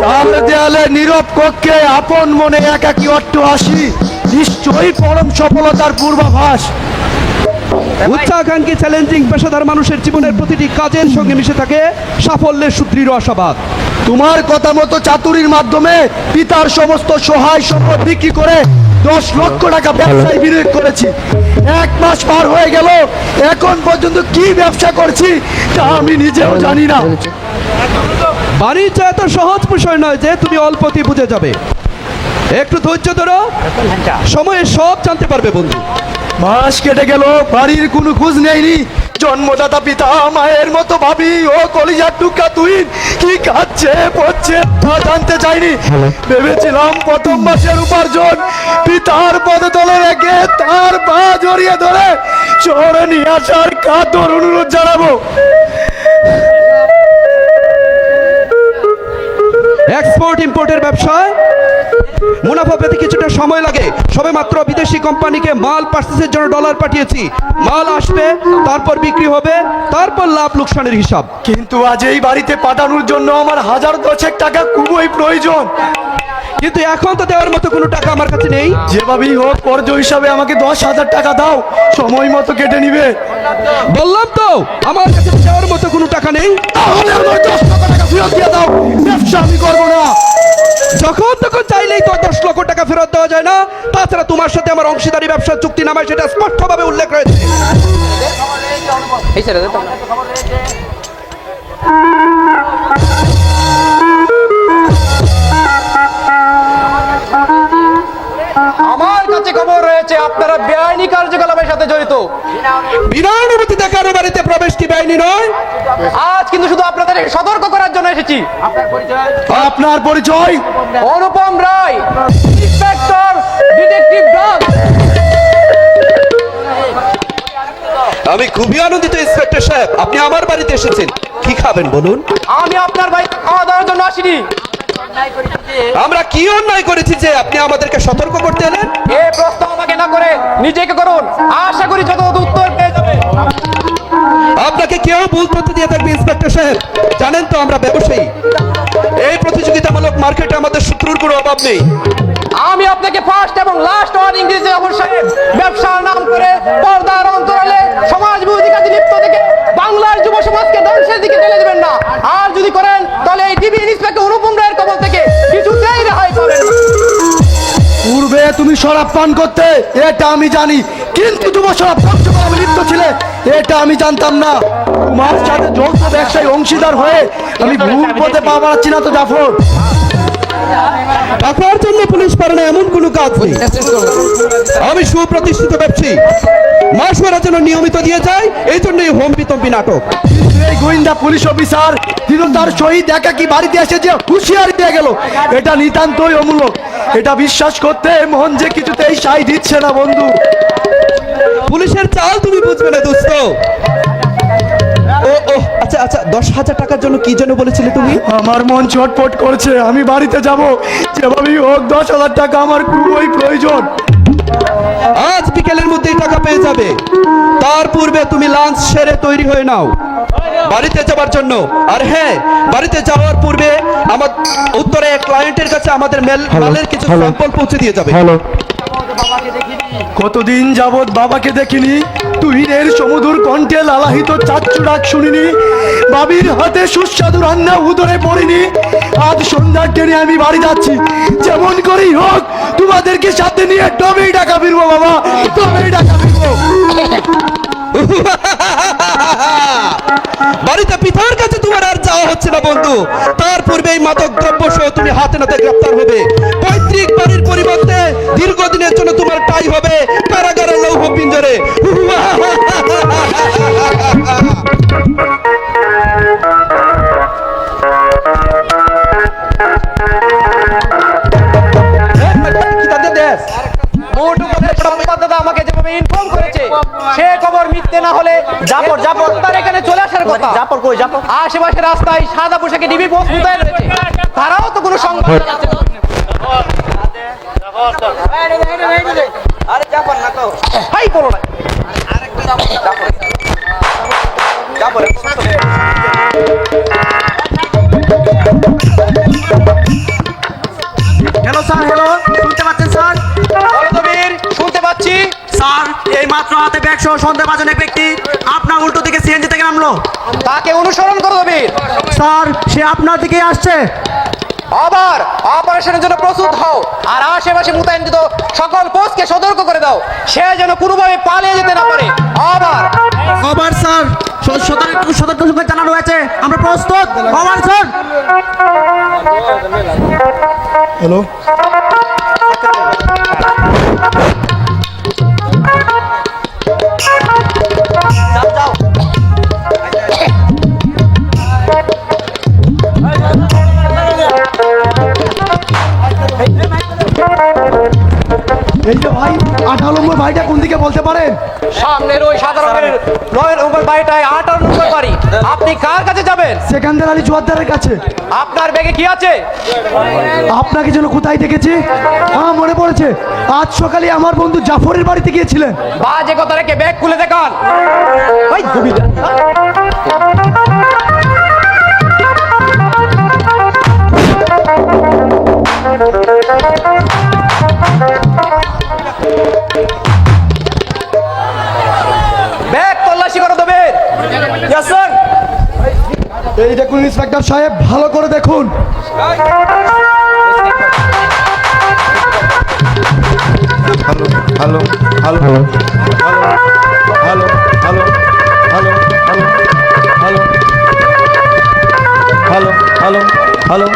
চার দেয়ালে নীরব কক্ষে আপন মনে একাকী অট্টহাসি, নিশ্চয়ই পরম সফলতার পূর্বাভাস। উচ্চাকাঙ্ক্ষী চ্যালেঞ্জিং পেশাদার মানুষের জীবনের প্রতিটি কাজের সঙ্গে মিশে থাকে সাফল্যের সুদৃঢ় আশাবাদ। তোমার কথা মতো চাতুরির মাধ্যমে পিতার সমস্ত সহায় সম্পদ বিক্রি করে 10 লক্ষ টাকা ব্যবসায় বিনিয়োগ করেছি। 1 মাস পার হয়ে গেল, এখন পর্যন্ত কি ব্যবসা করছি তা আমি নিজেও জানি না। বাণিজ্য এত সহজ বিষয় নয় যে তুমি অল্পতেই বুঝে যাবে। একটু ধৈর্য ধরো, সময়ে সব জানতে পারবে বন্ধু। মাস কেটে গেল, বাড়ির কোনো খোঁজ নেয়নি। জন্মদাতা পিতা মায়ের মতো ভাবি ও কলিজার টুকা তুই কি খাচ্ছে পড়ছে তা জানতে চাইনি। ভেবেছিলাম প্রথম মাসের উপার্জন পিতার পদতলে রেখে তার পা জড়িয়ে ধরে শহরে নিয়ে আসার কাতর অনুরোধ জানাবো। এক্সপোর্ট ইম্পোর্টের ব্যবসায় মুনাফা পেতে কিছুটা সময় লাগে। সবে মাত্র বিদেশি কোম্পানিকে মাল পার্সেসের জন্য ডলার পাঠিয়েছি। মাল আসবে, তারপর বিক্রি হবে, তারপর লাভ লোকসানের হিসাব। কিন্তু আজ এই বাড়িতে পাঠানোর জন্য আমার 1000 টাকা খুবই প্রয়োজন। কিন্তু এখন তো দেওয়ার মতো কোনো টাকা আমার কাছে নেই। যেভাবেই হোক কর্জ হিসাবে আমাকে 10,000 টাকা দাও, সময় মতো কেটে নিবে। বললাম তো আমার কাছে দেওয়ার মতো কোনো টাকা নেই। তাহলে আমার 10 লক্ষ টাকা ফেরত দিয়ে দাও, ব্যবসা আমি করবো না। যখন তখন চাইলেই তো 10 লক্ষ টাকা ফেরত দেওয়া যায় না। তাছাড়া তোমার সাথে আমার অংশীদারি ব্যবসার চুক্তি নামায় সেটা স্পষ্টভাবে উল্লেখ রয়েছে। আমার কাছে খবর রয়েছে আপনারা বেআইনি কার্যকলাপের সাথে জড়িত। বিনা অনুমতি দেখানো বাড়িতে প্রবেশ কি বেআইনি নয়? আজ কিন্তু শুধু আপনাদের সতর্ক করার জন্য এসেছি। আপনার পরিচয়? Anupam Roy, inspector detective branch. আমি খুবই আনন্দিত ইন্সপেক্টর সাহেব, আপনি আমার বাড়িতে এসেছেন। কি খাবেন বলুন? আমি আপনার বাড়িতে খাওয়া দাওয়ার জন্য আসিনি। আমরা কি অন্যায় করেছি যে আপনি আমাদেরকে সতর্ক করতে এলেন? এই প্রশ্ন আমাকে না করে নিজেকে করুন, আশা করি যত উত্তর পেয়ে যাবে। আপনাকে কেউ ভুল তথ্য দিয়ে থাকবে ইন্সপেক্টর সাহেব। জানেন তো আমরা ব্যবসায়ী, এই প্রতিযোগিতামূলক মার্কেটে আমাদের শত্রুর কোনো অভাব নেই। আমি আপনাকে ফার্স্ট এবং লাস্ট ওয়ার্নিং দিয়েছি অবশ্যই। ব্যবসার নাম করে পর্দার অন্তরালে সমাজ বিরোধী কাজে লিপ্ত থেকে বাংলার যুব সমাজকে ধ্বংসের দিকে ঠেলে দেবেন না। আর যদি করেন তাহলে এই টিভি ইন্সপেক্টর অনুপম রায়ের কবল থেকে কিছুতেই রেহাই পাবেন না। পূর্বে তুমি শরাব পান করতে, এটা আমি জানি, কিন্তু তোমার শরাব কার্যক্রমে লিপ্ত ছিলে এটা আমি জানতাম না। তোমার সাথে যৌথ ব্যবসায়ী অংশীদার হয়ে আমি ভুল পথে পা বাড়াচ্ছি না তো জাফর? টাকার জন্য পুলিশ পারে না এমন কোনো কাজ নেই। আমি সুপ্রতিষ্ঠিত ব্যবসায়ী, মাসওয়ারা যেন নিয়মিত দিয়ে যায়, এই জন্যই হম্বিতম্বি নাটক। কিন্তু এই গোয়েন্দা পুলিশ অফিসার দৃঢ়তার সহিত একাকী বাড়িতে এসে যে হুঁশিয়ারি দিয়ে গেল, এটা নিতান্তই অমূলক। এটা বিশ্বাস করতে মন যে কিছুতেই সাই দিচ্ছে না বন্ধু। পুলিশের চাল তুমি বুঝবে না দোস্ত। ও ও আচ্ছা আচ্ছা, 10,000 টাকার জন্য কি যেন বলেছিলে তুমি? আমার মন ছটফট করছে, আমি বাড়িতে যাব, যেভাবেই হোক 10,000 টাকা আমার খুবই প্রয়োজন। আজ বিকেলের মধ্যেই টাকা পেয়ে যাবে। তার পূর্বে তুমি লাঞ্চ সেরে তৈরি হয়ে নাও বাড়িতে যাবার জন্য। আর হ্যাঁ, বাড়িতে যাওয়ার পূর্বে আমার উত্তরে ক্লায়েন্টের কাছে আমাদের মালের কিছু স্যাম্পল পৌঁছে দিয়ে যাবে। কতদিন যাবৎ বাবাকে দেখিনি, তুহিনের সমুদর কণ্ঠে লালাহিত চাচ্চু ডাক শুনিনি, বাবির হাতে সুস্বাদু রান্না উদরে পড়িনি। আজ সন্ধ্যার ট্রেনে আমি বাড়ি যাচ্ছি, যেমন করেই হোক তোমাদেরকে সাথে নিয়ে তবেই টাকা ফিরবো বাবা, তবেই টাকা ফিরবো। বাড়িতে পিতার কাছে তোমার আর যাওয়া হচ্ছে না বন্ধু। তার পূর্বেই মাদক দ্রব্য সহ তুমি হাতে নাতে গ্রেপ্তার হবে। পৈতৃক বাড়ির পরিবর্তে দীর্ঘদিনের জন্য তোমার টাই হবে কারাগারের লৌহ পিঞ্জরে। আমাকে যেভাবে ইনফর্ম করেছে সে খবর মিথ্যে না হলে জাফর তার এখানে চলে আসার কথা। জাফর কই? জাফর আশেপাশে রাস্তায় সাদা পোশাকে ডিবি পোস্ট মুতায় রয়েছে, তারাও তো কোনো সংবাদ আছে। আরে জাফর না তো, হাই বলো না, আরেকটা জাফর হাতে ব্যাগ সহ সন্দেহভাজন এক ব্যক্তি আপনার উল্টো দিকে সিএনজি থেকে নামলো। তাকে অনুসরণ করো দবির। স্যার, সে আপনার দিকে আসছে। আবার অপারেশনের জন্য প্রস্তুত হও আর আশেপাশে মোতায়েন সকল পোস্টকে সতর্ক করে দাও, সে যেন কোনোভাবে পালিয়ে যেতে না পারে। আবার ওভার স্যার, সতর্ক সূচনা জানানো হয়েছে, আমরা প্রস্তুত। Over sir. হ্যালো, এই যে ভাই 58 নম্বর বাড়িটা কোন দিকে বলতে পারেন? সামনের ওই সাদা রঙের 9 নম্বর বাড়িটায় 58 নম্বর বাড়ি। আপনি কার কাছে যাবেন? সেকান্দার আলী জোয়ারদারের কাছে। আপনার ব্যাগে কি আছে? আপনাকে যেন কোথায় দেখেছি, মনে পড়েছে, আজ সকালে আমার বন্ধু জাফরের বাড়িতে গিয়েছিলেন। বাজে কথা রেখে ব্যাগ খুলে দেখান। ওই দুবিধা। ব্যাগ তল্লাশি করো দবির। Yes sir. এই দেখুন ইন্সপেক্টর সাহেব, ভালো করে দেখুন। Hello hello hello hello hello hello hello hello hello hello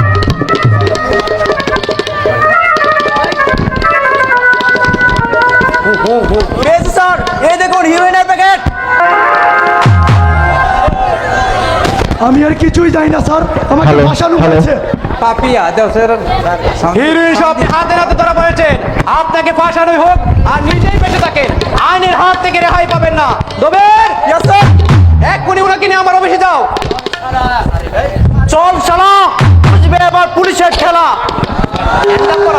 পেয়েছি স্যার, এই দেখুন হিরোইনের প্যাকেট। আমি আর কিছুই জানি না স্যার, আমাকে ফাঁসানো হয়েছে। হিরোইন সব হাতে নাতে ধরা পড়েছে। আপনাকে ফাঁসানোই হোক আর নিজেই বেঁচে থাকেন, আইনের হাত থেকে রেহাই পাবেন না। Dabir, yes sir. এক্ষুনি ওনাকে নিয়ে আমার অফিসে যাও। চল শালা, বুঝবে এবার পুলিশের খেলা।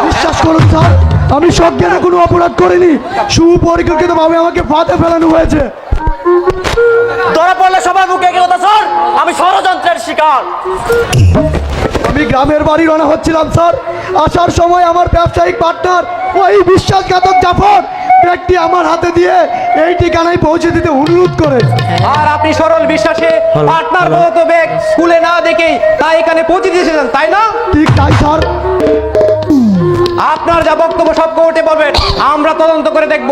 বিশ্বাস করুন স্যার, আমি সজ্ঞানে কোনো অপরাধ করিনি, সুপরিকল্পিতভাবে আমাকে ফাঁদে ফেলানো হয়েছে। ধরা পড়লে সবার মুখে কি কথা স্যার? আমি ষড়যন্ত্রের শিকার। আমি গ্রামের বাড়ি রওনা হচ্ছিলাম স্যার, আসার সময় আমার ব্যবসায়িক পার্টনার ওই বিশ্বাসঘাতক জাফর ব্যাগটি আমার হাতে দিয়ে এই ঠিকানায় পৌঁছে দিতে অনুরোধ করে। আর আপনি সরল বিশ্বাসে পার্টনার বলতো ব্যাগ স্কুলে না দেখেই তাই এখানে পৌঁছে দিয়েছিলেন, তাই না? ঠিক তাই স্যার। আপনার যা বক্তব্য সব কোর্টে বলবেন, আমরা তদন্ত করে দেখব।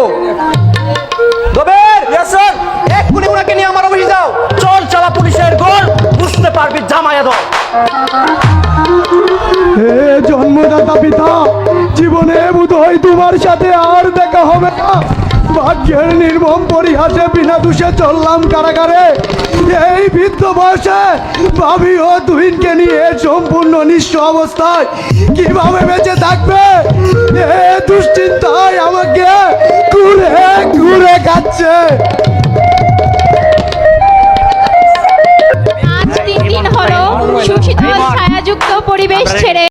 Dabir, yes sir. এক্ষুনি ওনাকে নিয়ে আমার অফিসে যাও। চল শালা, পুলিশের গোল বুঝতে পারবি জামায়া দল। হে জন্মদাতা পিতা, জীবনে বোধহয় তোমার সাথে আর দেখা হবে না। ভাগ্যের নির্মম পরিহাসে বিনা দোষে চললাম কারাগারে। এই বৃদ্ধ বয়সে ভাবি ও তুহিনকে নিয়ে সম্পূর্ণ নিঃস্ব অবস্থায় কিভাবে বেঁচে থাকবে, এ দুশ্চিন্তায় আমাকে ঘুরে ঘুরে খাচ্ছে। আজ 3 দিন হলো সুশীতল ছায়াযুক্ত পরিবেশ ছেড়ে